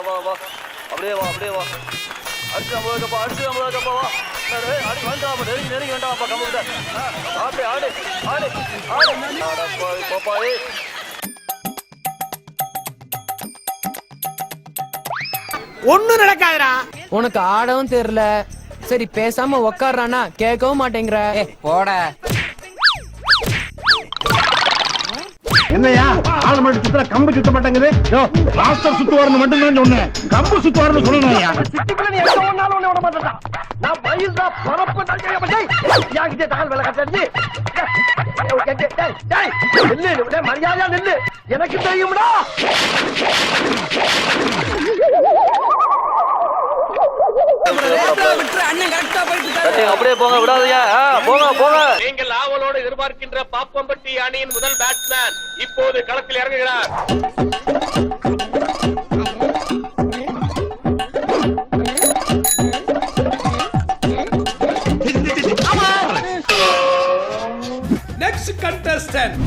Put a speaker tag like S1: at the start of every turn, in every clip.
S1: வா வா அப்படியே வா அடிச்சு நம்மளுக்கப்பா வா அடி வேண்டாம் நெருங்கி வேண்டாம்ப்பா கம்மிட்ட ஆடு ஆடு ஆடு ஆடப்பா பாப்பாயே
S2: ஒண்ணும் நடக்காதுடா.
S3: உனக்கு ஆடவும் தெரியல, சரி பேசாம உக்காடுறானா கேட்கவும் மாட்டேங்கிற. போட
S4: என்னையா ஆள் மட்டும் சுத்தல கம்பு சுத்த மாட்டேங்குது. ராஸ்டர் சுத்துவாருன்னு மட்டும் தான் சொன்னேன், கம்பு சுத்துவாருன்னு சொல்லணும்யா.
S2: சிட்டிக்குள்ள நீ எங்க ஒண்ணாலும் உன்னை விட மாட்டேன். நான் பயில்தா பரப்பு யாக்கிட்டே தகவல் வேலை கட்டடி. நில்லு மரியாதையா நில்லு, எனக்கு தெரியும்டா.
S1: அப்படியே போங்க விடாதயா போங்க.
S5: நீங்கள் ஆவலோடு எதிர்பார்க்கின்ற பாப்பம்பட்டி அணியின் முதல் பேட்ஸ்மேன் இப்போது களத்தில் இறங்குகிறார்.
S2: Next contestant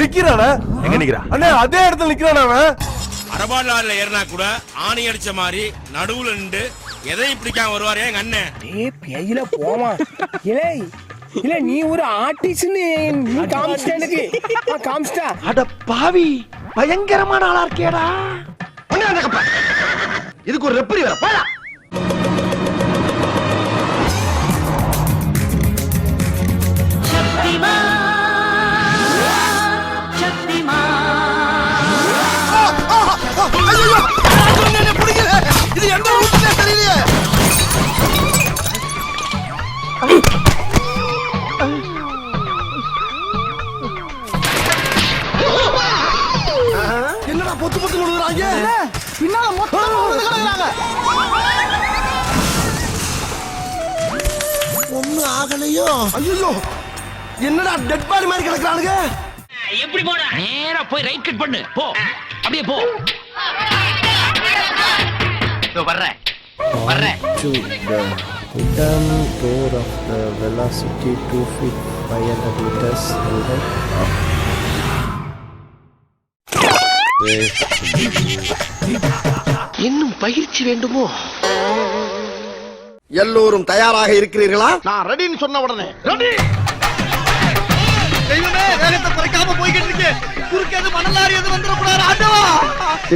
S4: நிக்கிறானா? எங்க நிக்கிறான்? அண்ணே அதே இடத்துல நிக்கிறானா அவன்?
S6: அரபாடுல ஏறினா கூட ஆணி அடிச்ச மாதிரி நடுவுல நின்று எதையும் பிடிக்காம வருவாரு எங்க அண்ணன்.
S7: பேயில போமா இல்ல நீ ஒரு ஆர்டிஸ்ட்னு நீ காமிச்சிட்ட எனக்கு. காமிச்சிட்டா?
S2: அட பாவி, பயங்கரமான ஆளா இருக்கேடா.
S4: இதுக்கு ஒரு ரெப்பரி வேற போடா.
S2: இது எந்த ஊருன்னே தெரியலையே. என்னடா பொத்து விழுறாங்க? பின்னால மொத்தம் விழுறாங்க. ஒண்ணு ஆகலையோ? ஐயோ, என்னடா டெட் பாடி மாதிரி கிடக்குறானுங்க.
S8: எப்படி போற? நேரா போய் ரைட் கட் பண்ணு. போ, அப்படியே போ. வர்றேன்.
S9: To the hidden door of the velocity 2 feet 500 meters.
S2: இன்னும் பயிற்சி வேண்டுமோ?
S4: எல்லோரும் தயாராக இருக்கிறீர்களா? நான் ரெடின்னு சொன்ன உடனே ரெடி. தெய்வமே, வேகத்தை குறைக்காம போய்கிட்டு இருக்கு. குறுக்கேது மணலாரி எது வந்துடக்கூடாது. ஆண்டவா,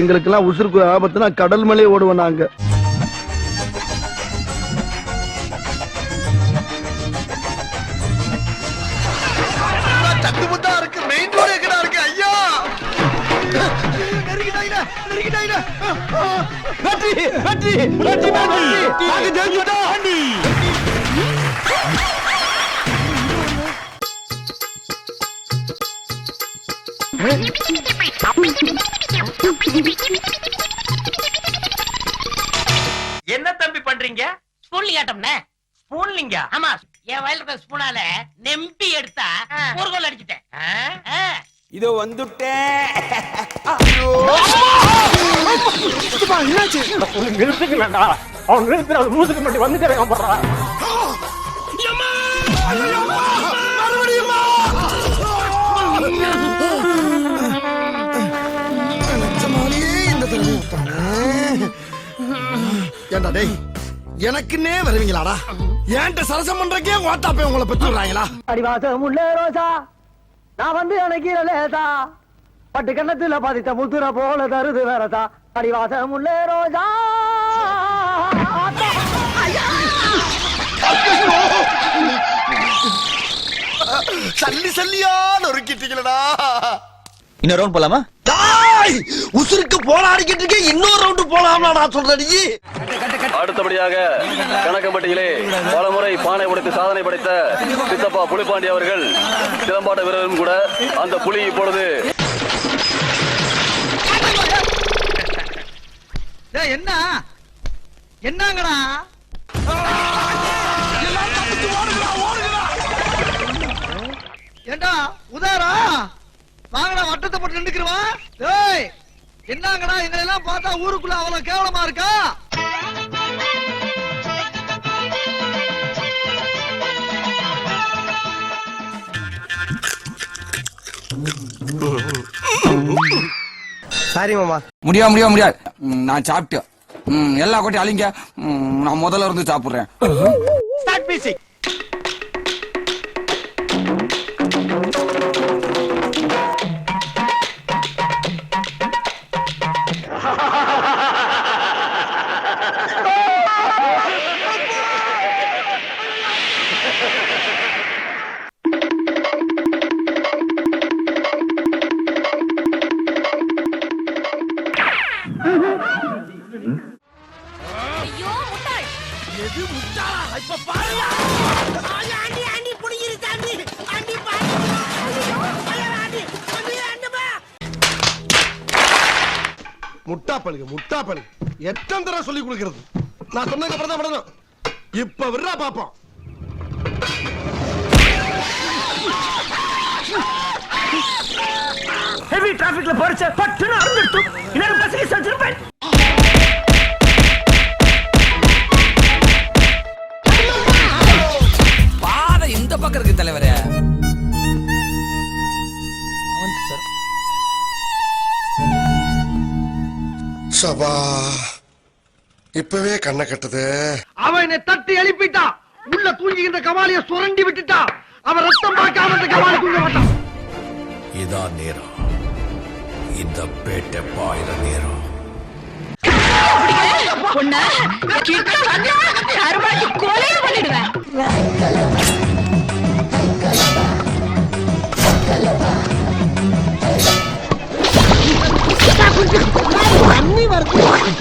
S4: எங்களுக்கெல்லாம் உசுருக்கு ஆபத்துனா கடல் மலையே ஓடுவோம் நாங்க. சத்துமுத்தா இருக்கு, மெயின் ரோடு எங்கடா இருக்கு? ஐயா, நெருங்கிட்டாங்க. வெற்றி நாங்க ஜெயிச்சிட்டோம்.
S8: என்ன தம்பி பண்றீங்க? ஸ்பூன்லிங்காட்டம்னே. ஸ்பூன்லிங்க? ஆமா, என் வயல்ல இருக்க ஸ்பூனால நெம்பி எடுத்தா ஒரு கோல் அடிச்சிட்டேன்.
S7: இதோ வந்துட்டேன்.
S4: நிறுத்துக்கலடா, அவன் நிறுத்துற மூசுக்கு மட்டும் வந்துட்டே போடுறா. ஏண்டா டேய், எனக்குன்னே வருவீங்களாடா? ஏன்ட்ட சரசம் பண்றக்கே ஓட்டாப்பே உங்களை பெற்றுறாங்களா?
S2: அடிவாசம் உள்ள ரோசா, நான் வந்து அணைக்கிற லேசா, பட்டு கண்ணத்துல பாதித்த முத்துற போல தருது வேறதா. அடிவாசம் உள்ள ரோசா.
S4: சல்லியா நொறுக்கிட்டீங்களடா.
S1: இன்னொரு ரவுண்ட் போலாமா?
S4: உசுருக்கு போராடிக்கிட்டு இருக்க, இன்னொரு ரவுண்டு போலாம்டா சொல்றடி.
S1: அடுத்தபடியாக கணக்கம்பட்டியிலே பலமுறை பானை உடைத்து சாதனை படைத்த சித்தப்பா புலிப்பாண்டி அவர்கள் சிலம்பாட்ட வீரரும் கூட. அந்த புலி இப்பொழுது
S2: என்னங்கடா ஏண்டா உதாரா வாங்கடா, வட்டத்தை போட்டு நின்னுக்குறவா. ஏய், என்னங்கடா எங்களை எல்லாம் பார்த்தா ஊருக்குள்ள அவ்வளவு கேவலமா இருக்கா?
S7: சாரி மாமா.
S10: முடியாது நான் சாப்பிட்டேன். எல்லா கொட்டி அழிங்க. நான் முதல்ல இருந்து சாப்பிடுறேன்.
S8: Start music.
S4: முட்டாப்பழுகு எத்தனை தடவை சொல்லி கொடுக்கிறது? நான் சொன்னதுக்கு அப்புறம் தான் விடணும். இப்ப விடுறா பாப்போம்.
S2: ஹெவி டிராபிக்ல போறச்ச பட்டுன்னு அறுந்துட்டு இன்னொரு பஸ்ஸுக்கு செஞ்சிருப்பேன்.
S10: பாதை இந்த பக்கம் இருக்கு தலைவரே.
S4: சபா இப்பவே கண்ணை கட்டுது.
S2: அவன் என்னை தட்டி எழுப்பிட்டா. உள்ள தூங்கிக்கின்ற கமாலிய சுரண்டி விட்டுட்டா. அவன் ரத்தம் பார்க்காம அந்த கமாலி தூங்க மாட்டான்.
S6: இதான் நேரம். இந்த பேட்டை பாயிர நேரம்.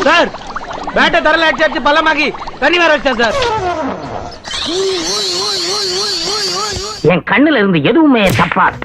S2: சார் பேட்டை தரல அடிச்சு பள்ளமாக்கி தண்ணி வர வச்சா சார்.
S8: என் கண்ணுல இருந்து எதுவுமே தப்பாது.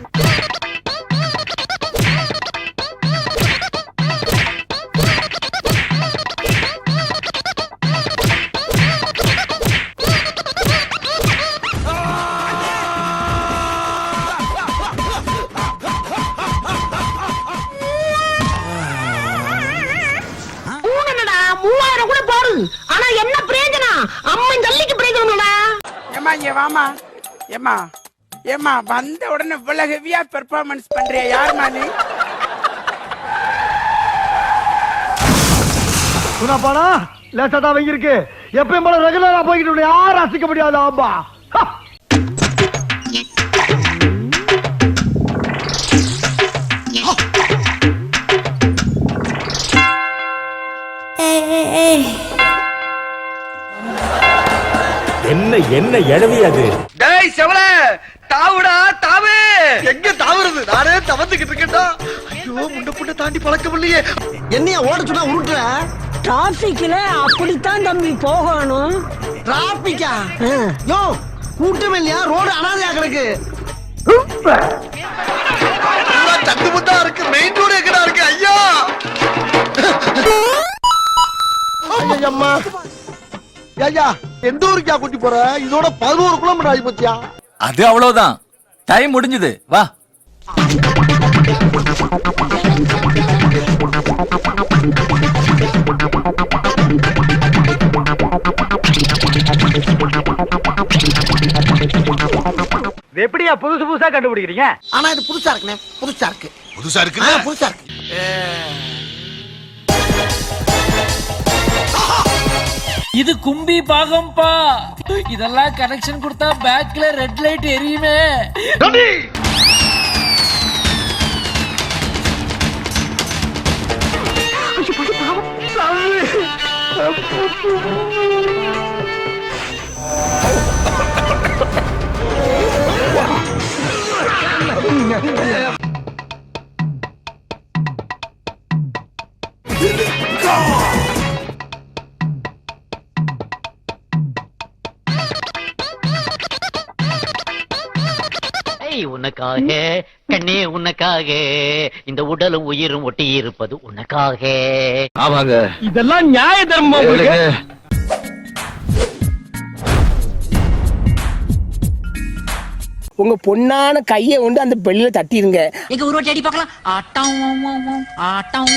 S8: ஆனா என்ன பிரயோஜனம்? அம்மன் ஜல்லிக்கு பிரயோஜனம்டா.
S7: ஏமா இங்க வாமா. ஏமா வந்த உடனே இவ்வளவு ஹெவியா பெர்ஃபார்மன்ஸ் பண்றியா? யாருமா நீ?
S2: சுனாப்பானா லேசா தான் வைங்க இருக்கு. எப்பயும் போல ரெகுலரா போய்கிட்டு யாரும் ரசிக்க முடியாது. ஆமா
S1: என்ன எழவி அது?
S4: டேய் செவல தாவுடா தாவு. எங்க தாவுறது? நானே தவந்துகிட்டு இருக்கேன்டா. ஐயோ முண்ட புண்ட தாண்டி பழக்கம் இல்லையே. என்னையா ஓட சொன்னா உருட்டுற?
S2: டிராபிக்ல அப்படித்தான் தம்பி போகணும்.
S4: டிராபிக்கா? யோ கூட்டம் இல்லையா? ரோடு அனாதையா கிடக்கு. சத்து முத்தா இருக்கு. மெயின் ரோடு எங்கடா இருக்கு? ஐயா அம்மா ஐயா எந்த ஊருக்கா கூட்டி போற? இதோட 11 கிலோமீட்டர் ஆகி போச்சியா?
S1: அது அவ்வளவுதான். டைம் முடிஞ்சது. வா.
S2: எப்படியா புதுசா கண்டுபிடிக்கிறீங்க?
S4: ஆனா இது புதுசா இருக்குனே. புதுசா இருக்கு.
S6: புதுசா இருக்கு.
S4: புதுசா இருக்கு.
S3: இது கும்பி பாகம்பா. இதெல்லாம் கனெக்ஷன் கொடுத்தா பேக்ல ரெட் லைட் எரியுமே.
S8: உனக்காக கண்ணே, உனக்காக இந்த உடலும் உயிரும் ஒட்டி இருப்பது உனக்காக.
S1: ஆமாங்க.
S2: இதெல்லாம் நியாய தர்மம்.
S7: உங்க பொண்ணான கையை கொண்டு அந்த பெல்லில தட்டிருங்க.
S8: எங்க ஒரு வாட்டி அடி பார்க்கலாம். ஆட்டம் ஆட்டம்